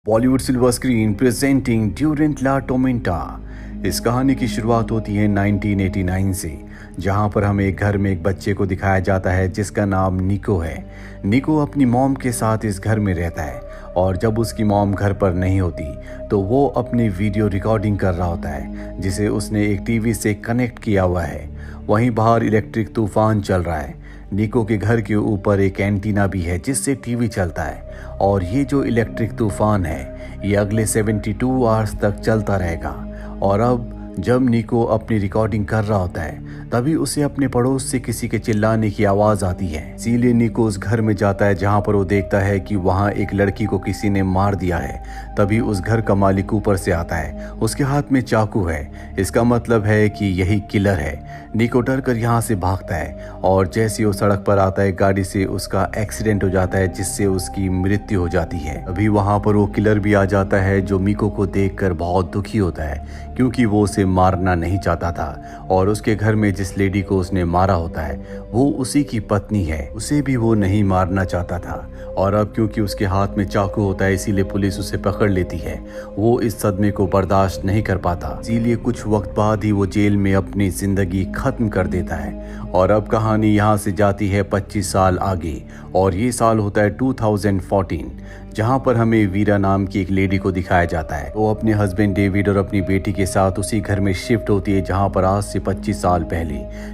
Bollywood silver screen presenting Durante la Tormenta. इस कहानी की शुरुआत होती है 1989 से, जहां पर हमें एक घर में एक बच्चे को दिखाया जाता है जिसका नाम निको है। निको अपनी मॉम के साथ इस घर में रहता है और जब उसकी मॉम घर पर नहीं होती तो वो अपनी वीडियो रिकॉर्डिंग कर रहा होता है जिसे उसने एक टीवी से कनेक्ट किया हुआ है। वहीं बाहर इलेक्ट्रिक तूफान चल रहा है। निको के घर के ऊपर एक एंटीना भी है जिससे टीवी चलता है और ये जो इलेक्ट्रिक तूफान है ये अगले 72 आवर्स तक चलता रहेगा। और अब जब निको अपनी रिकॉर्डिंग कर रहा होता है तभी उसे अपने पड़ोस से किसी के चिल्लाने की आवाज आती है। इसीलिए निको उस घर में जाता है जहां पर वो देखता है कि वहां एक लड़की को किसी ने मार दिया है। तभी उस घर का मालिक ऊपर से आता है, उसके हाथ में चाकू है। इसका मतलब है कि यही किलर है। निको डर कर यहाँ से भागता है और जैसे वो सड़क पर आता है गाड़ी से उसका एक्सीडेंट हो जाता है जिससे उसकी मृत्यु हो जाती है। अभी वहां पर वो किलर भी आ जाता है जो निको को देखकर बहुत दुखी होता है क्योंकि वो उसे मारना नहीं चाहता था और उसके घर में जिस लेडी को उसने मारा होता है वो उसी की पत्नी है, उसे भी वो नहीं मारना चाहता था। और अब क्योंकि उसके हाथ में चाकू होता है इसीलिए पुलिस उसे पकड़ लेती है। वो इस सदमे को बर्दाश्त नहीं कर पाता, इसीलिए कुछ वक्त बाद ही वो जेल में अपनी जिंदगी खत्म कर देता है। और अब कहानी यहाँ से जाती है 25 साल आगे और ये साल होता है 2014, जहाँ पर हमें वीरा नाम की एक लेडी को दिखाया जाता है। वो अपने हस्बैंड डेविड और अपनी बेटी के साथ उसी घर में शिफ्ट होती है जहाँ पर आज से 25 साल पहले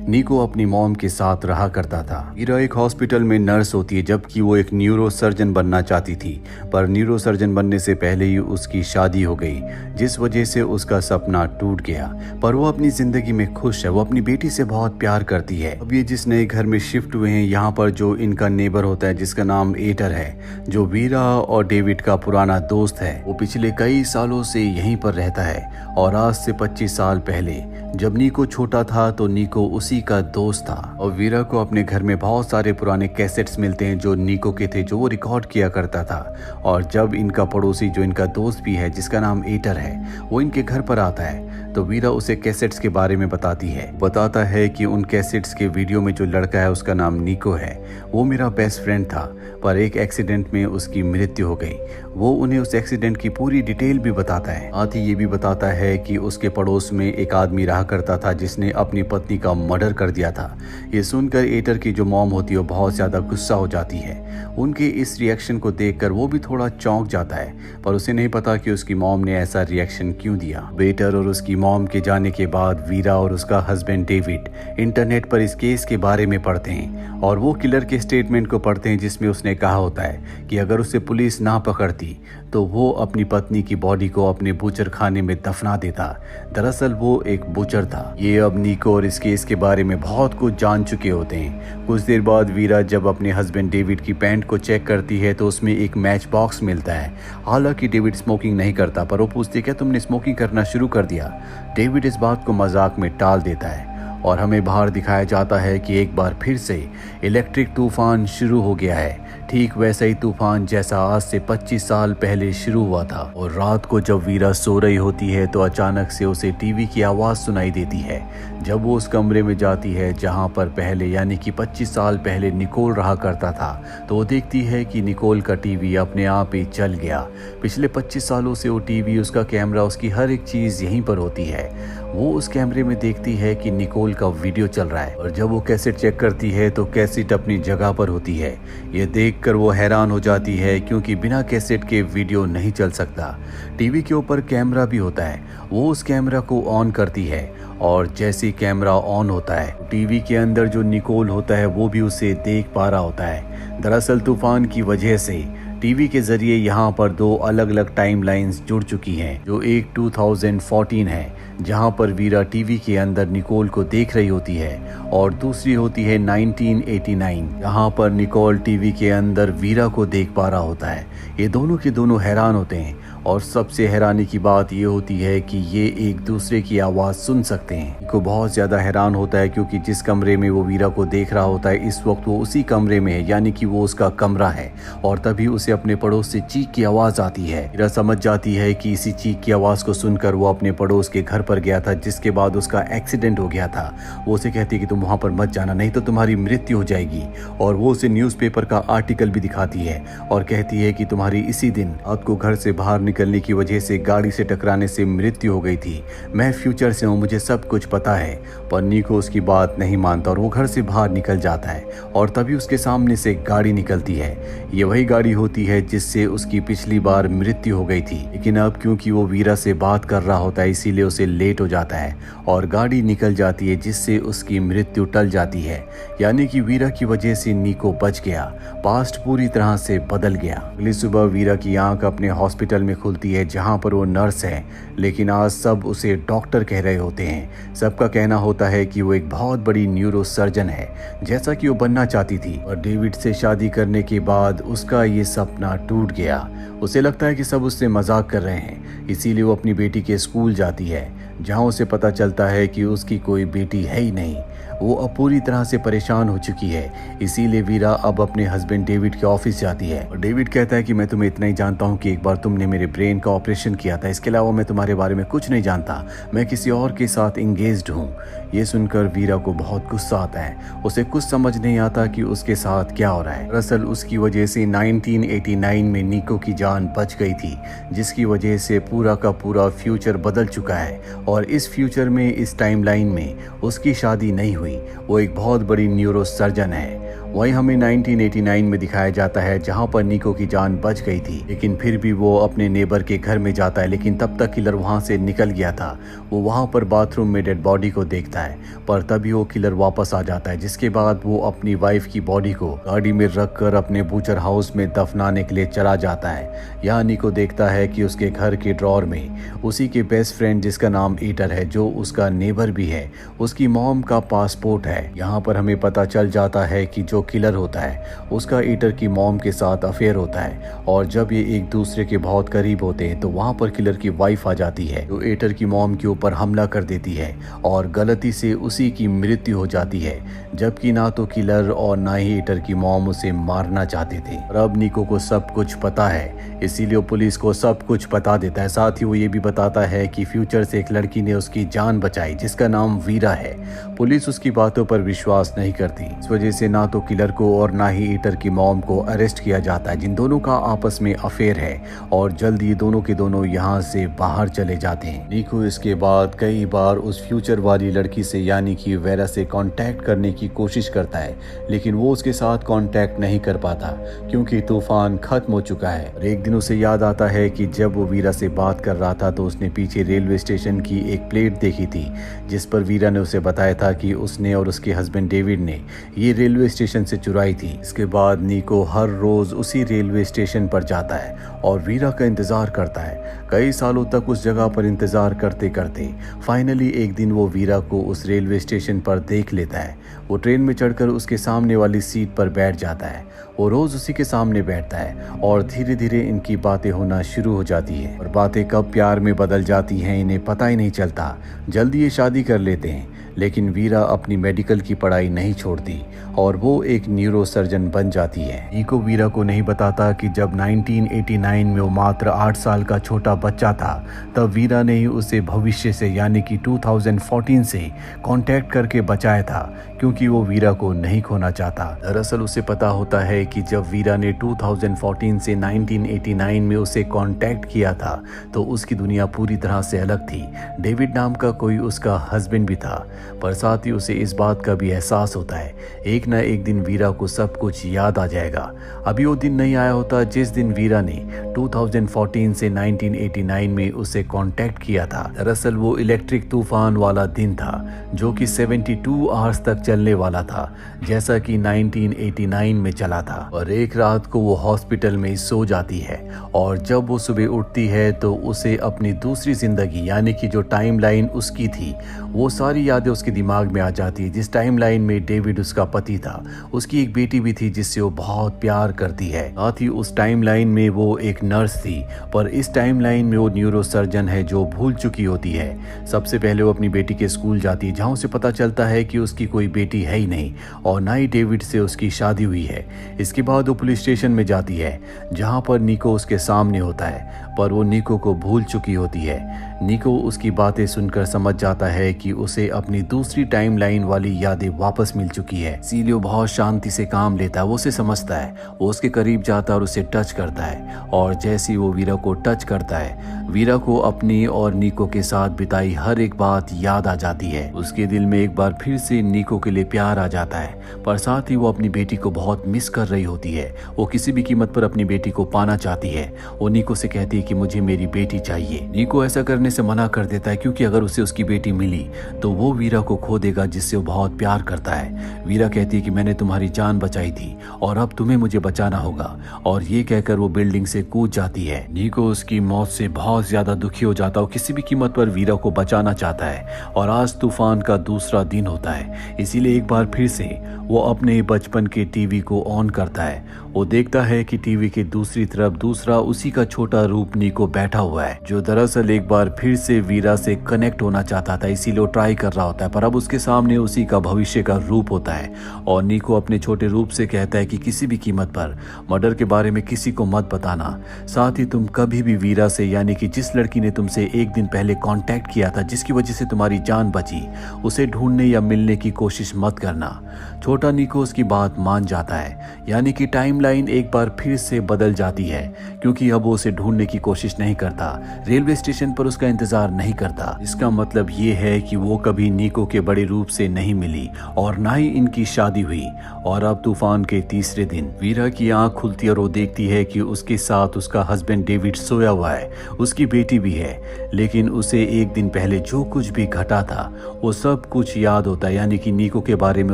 निको अपनी मॉम के साथ रहा करता था। वीरा एक हॉस्पिटल में नर्स होती है जबकि वो एक न्यूरो सर्जन बनना चाहती थी, पर न्यूरो सर्जन बनने से पहले ही उसकी शादी हो गई जिस वजह से उसका सपना टूट गया। पर वो अपनी जिंदगी में खुश है, वो अपनी बेटी से बहुत प्यार करती है। अब ये जिस नए घर में शिफ्ट हुए हैं यहाँ पर जो इनका नेबर होता है जिसका नाम एटर है, जो वीरा और डेविड का पुराना दोस्त है, वो पिछले कई सालों से यहीं पर रहता है। और आज से 25 साल पहले जब निको छोटा था तो निको उसी का दोस्त था। और वीरा को अपने घर में बहुत सारे पुराने कैसेट्स मिलते हैं जो निको के थे, जो वो रिकॉर्ड किया करता था। और जब इनका पड़ोसी जो इनका दोस्त भी है जिसका नाम एटर है वो इनके घर पर आता है तो वीरा उसे कैसेट्स के बारे में बताता है कि उन कैसेट्स के वीडियो में जो लड़का है उसका नाम निको है, वो मेरा बेस्ट फ्रेंड था पर एक एक्सीडेंट में उसकी मृत्यु हो गई। वो उन्हें उस एक्सीडेंट की पूरी डिटेल भी बताता है। साथ ही ये भी बताता है कि उसके पड़ोस में एक आदमी रहा करता था जिसने अपनी पत्नी का मर्डर कर दिया था। ये सुनकर एटर की जो मॉम होती है वो बहुत ज्यादा गुस्सा हो जाती है। उनके इस रिएक्शन को देखकर वो भी थोड़ा चौंक जाता है पर उसे नहीं पता कि उसकी मॉम ने ऐसा रिएक्शन क्यों दिया। एटर और उसकी मॉम के जाने के बाद वीरा और उसका हस्बैंड डेविड इंटरनेट पर इस केस के बारे में पढ़ते हैं और वो किलर के स्टेटमेंट को पढ़ते हैं जिसमें उसने कहा होता है कि अगर उसे पुलिस ना पकड़ती तो वो अपनी पत्नी की बॉडी को अपने बूचर खाने में दफना देता। दरअसल वो एक बूचर था। ये अब निको और इस केस के बारे में बहुत कुछ जान चुके होते हैं। कुछ देर बाद वीरा जब अपने हस्बैंड डेविड की पैंट को चेक करती है तो उसमें एक मैच बॉक्स मिलता है। हालांकि डेविड स्मोकिंग नहीं करता पर वो पूछती है क्या तुमने स्मोकिंग करना शुरू कर दिया। डेविड इस बात को मजाक में टाल देता है और हमें बाहर दिखाया जाता है कि एक बार फिर से इलेक्ट्रिक तूफान शुरू हो गया है, ठीक वैसा ही तूफान जैसा आज से 25 साल पहले शुरू हुआ था। और रात को जब वीरा सो रही होती है तो अचानक से उसे टीवी की आवाज सुनाई देती है। जब वो उस कमरे में जाती है जहां पर पहले यानी कि 25 साल पहले निकोल रहा करता था तो वो देखती है कि निकोल का टीवी अपने आप ही चल गया। पिछले 25 सालों से वो टीवी, उसका कैमरा, उसकी हर एक चीज यहीं पर होती है। वो उस कैमरे में देखती है कि निकोल का वीडियो चल रहा है और जब वो कैसेट चेक करती है तो कैसेट अपनी जगह पर होती है। ये देखकर वो हैरान हो जाती है क्योंकि बिना कैसेट के वीडियो नहीं चल सकता। टीवी के ऊपर कैमरा भी होता है। वो उस कैमरा को ऑन करती है और जैसे कैमरा ऑन होता है टीवी के अंदर जो निकोल होता है वो भी उसे देख पा रहा होता है। दरअसल तूफान की वजह से टीवी के जरिए यहाँ पर दो अलग अलग टाइमलाइंस जुड़ चुकी हैं, जो एक 2014 है जहाँ पर वीरा टीवी के अंदर निकोल को देख रही होती है और दूसरी होती है 1989 जहाँ पर निकोल टीवी के अंदर वीरा को देख पा रहा होता है। ये दोनों के दोनों हैरान होते हैं और सबसे हैरानी की बात ये होती है कि ये एक दूसरे की आवाज़ सुन सकते हैं। निको बहुत ज़्यादा हैरान होता है क्योंकि जिस कमरे में वो वीरा को देख रहा होता है इस वक्त वो उसी कमरे में है, यानी कि वो उसका कमरा है। और तभी उसे अपने पड़ोस से चीख की आवाज़ आती है। वीरा समझ जाती है कि इसी चीख की आवाज़ को सुनकर वो अपने पड़ोस के घर पर गया था, जिसके बाद उसका एक्सीडेंट हो गया था। वो उसे कहती है कि तुम वहाँ पर मत जाना, नहीं तो तुम्हारी मृत्यु हो जाएगी। और वो उसे न्यूज़पेपर का आर्टिकल भी दिखाती है और कहती है कि तुम्हारी इसी दिन रात को घर से बाहर निकलने की वजह से गाड़ी से टकराने से मृत्यु हो गई थी। मैं फ्यूचर से हूँ, मुझे सब कुछ पता है। पर निको उसकी बात नहीं मानता और वो घर से बाहर निकल जाता है। और तभी उसके सामने से एक गाड़ी निकलती है। ये वही गाड़ी होती है जिससे उसकी पिछली बार मृत्यु हो गई थी, लेकिन अब क्योंकि वो वीरा से बात कर रहा होता है इसीलिए उसे लेट हो जाता है और गाड़ी निकल जाती है, जिससे उसकी मृत्यु टल जाती है। यानी कि वीरा की वजह से निको बच गया। पास्ट पूरी तरह से बदल गया। अगली सुबह वीरा की आंख अपने हॉस्पिटल में खुलती है जहां पर वो नर्स है, लेकिन आज सब उसे डॉक्टर कह रहे होते हैं। सबका कहना होता है कि वो एक बहुत बड़ी न्यूरो सर्जन है, जैसा कि वो बनना चाहती थी। और डेविड से शादी करने के बाद उसका ये सपना टूट गया। उसे लगता है कि सब उससे मजाक कर रहे हैं, इसीलिए वो अपनी बेटी के स्कूल जाती है, जहां उसे पता चलता है कि उसकी कोई बेटी है ही नहीं। वो अब पूरी तरह से परेशान हो चुकी है, इसीलिए वीरा अब अपने हस्बैंड डेविड के ऑफिस जाती है। और डेविड कहता है कि मैं तुम्हें इतना ही जानता हूँ कि एक बार तुमने मेरे ब्रेन का ऑपरेशन किया था, इसके अलावा मैं तुम्हारे बारे में कुछ नहीं जानता। मैं किसी और के साथ इंगेज्ड हूँ। ये सुनकर वीरा को बहुत गुस्सा आता है। उसे कुछ समझ नहीं आता कि उसके साथ क्या हो रहा है। दरअसल उसकी वजह से 1989 में निको की जान बच गई थी, जिसकी वजह से पूरा का पूरा फ्यूचर बदल चुका है। और इस फ्यूचर में, इस टाइमलाइन में उसकी शादी नहीं हुई। वो एक बहुत बड़ी न्यूरो सर्जन है। वही हमें 1989 में दिखाया जाता है जहां पर निको की जान बच गई थी, लेकिन फिर भी वो अपने नेबर के घर में जाता है, लेकिन तब तक किलर वहां से निकल गया था। वो वहां पर बाथरूम में डेड बॉडी को देखता है, पर तभी वो किलर वापस आ जाता है, जिसके बाद वो अपनी वाइफ की बॉडी को गाड़ी में रखकर अपने बूचर हाउस में दफनाने के लिए चला जाता है। यहाँ निको देखता है कि उसके घर के ड्रॉर में उसी के बेस्ट फ्रेंड, जिसका नाम ईटर है, जो उसका नेबर भी है, उसकी मॉम का पासपोर्ट है। यहाँ पर हमें पता चल जाता है कि जो किलर होता है उसका ईटर की मॉम के साथ अफेयर होता है। और जब ये एक दूसरे के बहुत करीब होते हैं तो वहाँ पर किलर की वाइफ आ जाती है, जो ईटर की मॉम के ऊपर हमला कर देती है और गलती से उसी की मृत्यु हो जाती है, जबकि ना तो किलर और ना ही ईटर की मॉम उसे मारना चाहते थे। और अब निको को सब कुछ पता है, इसीलिए पुलिस को सब कुछ बता देता है। साथ ही वो ये भी बताता है कि फ्यूचर से एक लड़की ने उसकी जान बचाई, जिसका नाम वीरा है। पुलिस उसकी बातों पर विश्वास नहीं करती। इस वजह से ना तो किलर को और ना ही ईटर की मॉम को अरेस्ट किया जाता है, जिन दोनों का आपस में अफेयर है। और जल्द ये दोनों के दोनों यहाँ से बाहर चले जाते हैं। निको इसके बाद कई बार उस फ्यूचर वाली लड़की से यानी कि वेरा से कांटेक्ट करने की कोशिश करता है, लेकिन वो उसके साथ कांटेक्ट नहीं कर पाता क्योंकि तूफान खत्म हो चुका है। और एक दिन उसे याद आता है कि जब वो वीरा से बात कर रहा था तो उसने पीछे रेलवे स्टेशन की एक प्लेट देखी थी, जिस पर वीरा ने उसे बताया था कि उसने और उसके हस्बैंड डेविड ने ये रेलवे स्टेशन से चुराई थी। इसके बाद निको हर रोज उसी रेलवे स्टेशन पर जाता है और वीरा का इंतजार करता है। कई सालों तक उस जगह पर इंतजार करते करते फाइनली एक दिन वो वीरा को उस रेलवे स्टेशन पर देख लेता है। वो ट्रेन में चढ़कर उसके सामने वाली सीट पर बैठ जाता है। वो रोज उसी के सामने बैठता है और धीरे धीरे इनकी बातें होना शुरू हो जाती है। और बातें कब प्यार में बदल जाती हैं इन्हें पता ही नहीं चलता। जल्दी ये शादी कर लेते हैं, लेकिन वीरा अपनी मेडिकल की पढ़ाई नहीं छोड़ती और वो एक न्यूरो सर्जन बन जाती है। निको वीरा को नहीं बताता कि जब 1989 में वो मात्र 8 साल का छोटा बच्चा था, तब वीरा ने ही उसे भविष्य से यानी कि 2014 से कांटेक्ट करके बचाया था, क्योंकि वो वीरा को नहीं खोना चाहता। दरअसल उसे पता होता है कि जब वीरा ने 2014 से 1989 में उसे कांटेक्ट किया था तो उसकी दुनिया पूरी तरह से अलग थी। डेविड नाम का कोई उसका हस्बैंड भी था, पर साथ ही उसे इस बात का भी एहसास होता है एक ना एक दिन वीरा को सब कुछ याद आ जाएगा। अभी वो दिन नहीं आया होता जिस दिन वीरा ने 2014 से 1989 में उसे कांटेक्ट किया था। दरअसल वो इलेक्ट्रिक तूफान वाला दिन था जो कि 72 आवर्स तक चलने वाला था, जैसा कि 1989 में चला था। और एक रात को वो हॉस्पिटल में सो जाती है है और जब वो सुबह उठती है तो उसे अपनी दूसरी ज़िंदगी यानी कि जो टाइम लाइन उसकी थी वो सारी यादें उसके दिमाग में आ जाती है। जिस टाइम लाइन में डेविड उसका पति था, उसकी एक बेटी भी थी जिससे वो बहुत प्यार करती है। साथ ही उस टाइम लाइन में वो एक नर्स थी, पर इस टाइम लाइन में वो न्यूरो सर्जन है जो भूल चुकी होती है। सबसे पहले वो अपनी बेटी के स्कूल जाती है, जहाँ उसे पता चलता है कि उसकी कोई बेटी है ही नहीं और ना ही डेविड से उसकी शादी हुई है। इसके बाद वो पुलिस स्टेशन में जाती है, जहाँ पर निको उसके सामने होता है, पर वो निको को भूल चुकी होती है। निको उसकी बातें सुनकर समझ जाता है कि उसे अपनी दूसरी टाइम लाइन वाली यादें वापस मिल चुकी है। इसीलिए वो बहुत शांति से काम लेता है। वो उसे समझता है, वो उसके करीब जाता है और उसे टच करता है, और जैसे ही वो वीरा को टच करता है, वीरा को अपनी और निको के साथ बिताई हर एक बात याद आ जाती है। उसके दिल में एक बार फिर से निको के लिए प्यार आ जाता है, पर साथ ही वो अपनी बेटी को बहुत मिस कर रही होती है। वो किसी भी कीमत पर अपनी बेटी को पाना चाहती है। वो निको से कहती है कि मुझे मेरी बेटी चाहिए। निको ऐसा करने से मना कर देता है, क्योंकि अगर उसे उसकी बेटी मिली तो वो वीरा को खो देगा, जिससे वो बहुत प्यार करता है। वीरा कहती है कि मैंने तुम्हारी जान बचाई थी और अब तुम्हें मुझे बचाना होगा, और ये कहकर वो बिल्डिंग से कूद जाती है। निको उसकी मौत से बहुत ज्यादा दुखी हो जाता है, किसी भी कीमत पर वीरा को बचाना चाहता है। और आज तूफान का दूसरा दिन होता है, इसीलिए एक बार फिर से वो अपने बचपन के टीवी को ऑन करता है। वो देखता है कि टीवी के दूसरी तरफ दूसरा उसी का छोटा रूप निको बैठा हुआ है, जो दरअसल एक बार फिर से वीरा से कनेक्ट होना चाहता था, इसीलिए वो ट्राई कर रहा होता है। पर अब उसके सामने उसी का भविष्य का रूप होता है, और निको अपने छोटे रूप से कहता है कि किसी भी कीमत पर मर्डर के बारे में किसी को मत बताना। साथ ही तुम कभी भी वीरा से, यानी कि जिस लड़की ने तुमसे एक दिन पहले कांटेक्ट किया था, जिसकी वजह से तुम्हारी जान बची, उसे ढूंढने या मिलने की कोशिश मत करना। छोटा निको उसकी बात मान जाता है, यानी कि टाइमलाइन एक बार फिर से बदल जाती है, क्योंकि अब वो उसे ढूंढने की कोशिश नहीं करता, रेलवे स्टेशन पर उसका इंतजार नहीं करता। इसका मतलब ये है कि वो कभी निको के बड़े रूप से नहीं मिली और ना ही इनकी शादी हुई। और अब तूफान के तीसरे दिन वीरा की आंख खुलती है और वो देखती है कि उसके साथ उसका हस्बैंड डेविड सोया हुआ है, उसकी बेटी भी है, लेकिन उसे एक दिन पहले जो कुछ भी घटा था वो सब कुछ याद होता है, यानी कि निको के बारे में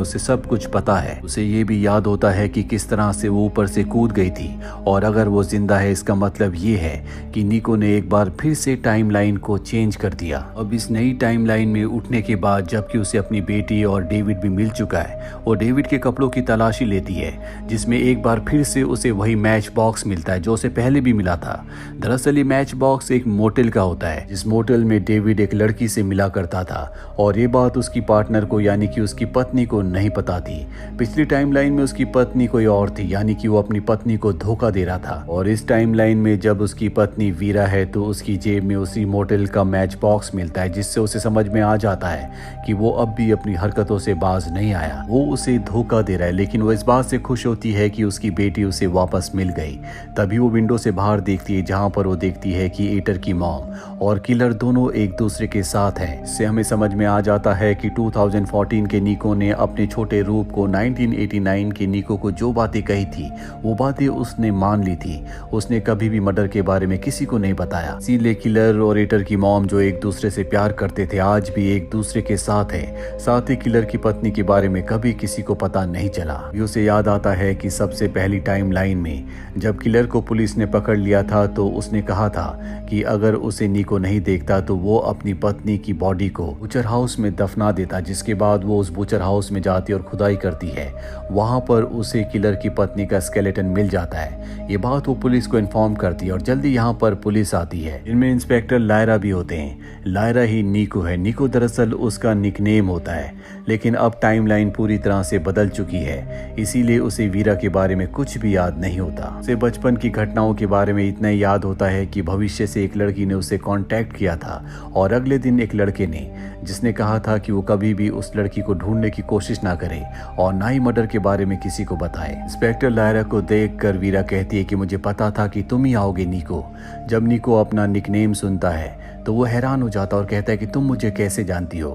उसे सब कुछ पता है। उसे ये भी याद होता है कि किस तरह से वो ऊपर से कूद गई थी, और अगर वो जिंदा है इसका मतलब ये है कि निको ने एक बार फिर से टाइमलाइन को चेंज कर दिया। अब इस नई टाइमलाइन में उठने के बाद, जबकि उसे अपनी बेटी और डेविड भी मिल चुका है, वो डेविड के कपड़ों की तलाशी लेती है, जिसमें एक बार फिर से उसे वही मैच बॉक्स मिलता है जो उसे पहले भी मिला था। दरअसल ये मैच बॉक्स एक मोटेल का होता है, जिस मोटेल में डेविड एक लड़की से मिला करता था, और ये बात उसकी पार्टनर को, यानी कि उसकी पत्नी को नहीं पता थी। पिछली टाइमलाइन में उसकी पत्नी कोई और थी, यानी कि वो अपनी पत्नी को धोखा दे रहा था। और इस टाइमलाइन में जब उसकी पत्नी वीरा है तो उसकी जेब में उसी मोटेल का मैच बॉक्स मिलता है, जिससे उसे समझ में आ जाता है कि वो अब भी अपनी हरकतों से बाज नहीं आया, वो उसे धोखा दे रहा है। लेकिन वो इस बात से खुश होती है कि उसकी बेटी उसे वापस मिल गई। तभी वो विंडो से बाहर देखती है, जहाँ पर वो देखती है कि एटर की मॉम और किलर दोनों एक दूसरे के साथ हैं। इससे हमें समझ में आ जाता है कि 2014 के निको ने अपने छोटे रूप को 1989 के निको को जो बातें कही थी वो बातें उसने मान ली थी। उसने कभी भी मर्डर के बारे में किसी को नहीं बताया। इसीलिए किलर और एटर की मॉम, जो एक दूसरे से प्यार करते थे, आज भी एक दूसरे के साथ है। साथ ही किलर की पत्नी के बारे में कभी किसी को पता नहीं चला। उसे याद आता है कि सबसे पहली टाइमलाइन में जब किलर को पुलिस ने पकड़ लिया था तो उसने कहा था कि अगर उसे निको नहीं देखता तो वो अपनी पत्नी की बॉडी को बुचर हाउस में दफना देता, जिसके बाद वो उस बुचर हाउस में जाती और खुदाई करती है। वहां पर उसे किलर की पत्नी का स्केलेटन मिल जाता है। ये बात वो पुलिस को इन्फॉर्म करती है और जल्दी यहाँ पर पुलिस आती है। इनमें इंस्पेक्टर लायरा भी होते हैं। लायरा ही निको है। निको दरअसल उसका निकनेम होता है, लेकिन अब टाइमलाइन पूरी तरह से बदल चुकी है, इसीलिए उसे वीरा के बारे में कुछ भी याद नहीं होता। उसे बचपन की घटनाओं के बारे में इतना ही याद होता है कि भविष्य से एक लड़की ने उसे कांटेक्ट किया था, और अगले दिन एक लड़के ने, जिसने कहा था कि वो कभी भी उस लड़की को ढूंढने की कोशिश ना करे और ना ही मर्डर के बारे में किसी को बताए। इंस्पेक्टर लायरा को देखकर वीरा कहती है कि मुझे पता था कि तुम ही आओगे निको। जब निको अपना निकनेम सुनता है तो वो हैरान हो जाता और कहता है कि तुम मुझे कैसे जानती हो।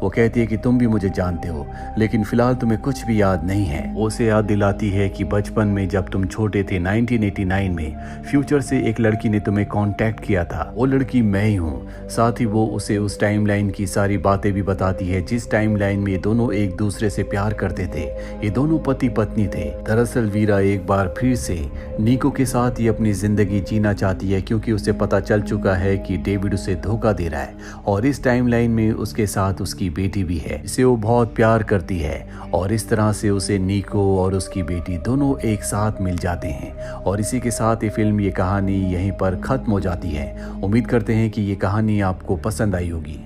वो कहती है कि तुम भी मुझे जानते हो, लेकिन फिलहाल तुम्हें कुछ भी याद नहीं है। वो उसे याद दिलाती है कि बचपन में जब तुम छोटे थे 1989 में फ्यूचर से एक लड़की ने तुम्हें कांटेक्ट किया था, वो लड़की मैं ही हूँ। साथ ही वो उसे उस टाइमलाइन की सारी बातें भी बताती है जिस टाइमलाइन में ये दोनों एक दूसरे से प्यार करते थे। ये दोनों पति पत्नी थे। दरअसल वीरा एक बार फिर से निको के साथ ही अपनी जिंदगी जीना चाहती है, क्योंकि उसे पता चल चुका है कि डेविड उसे धोखा दे रहा है और इस टाइमलाइन में उसके साथ उसकी बेटी भी है जिसे वो बहुत प्यार करती है। और इस तरह से उसे निको और उसकी बेटी दोनों एक साथ मिल जाते हैं। और इसी के साथ ये फिल्म, ये कहानी यहीं पर खत्म हो जाती है। उम्मीद करते हैं कि ये कहानी आपको पसंद आई होगी।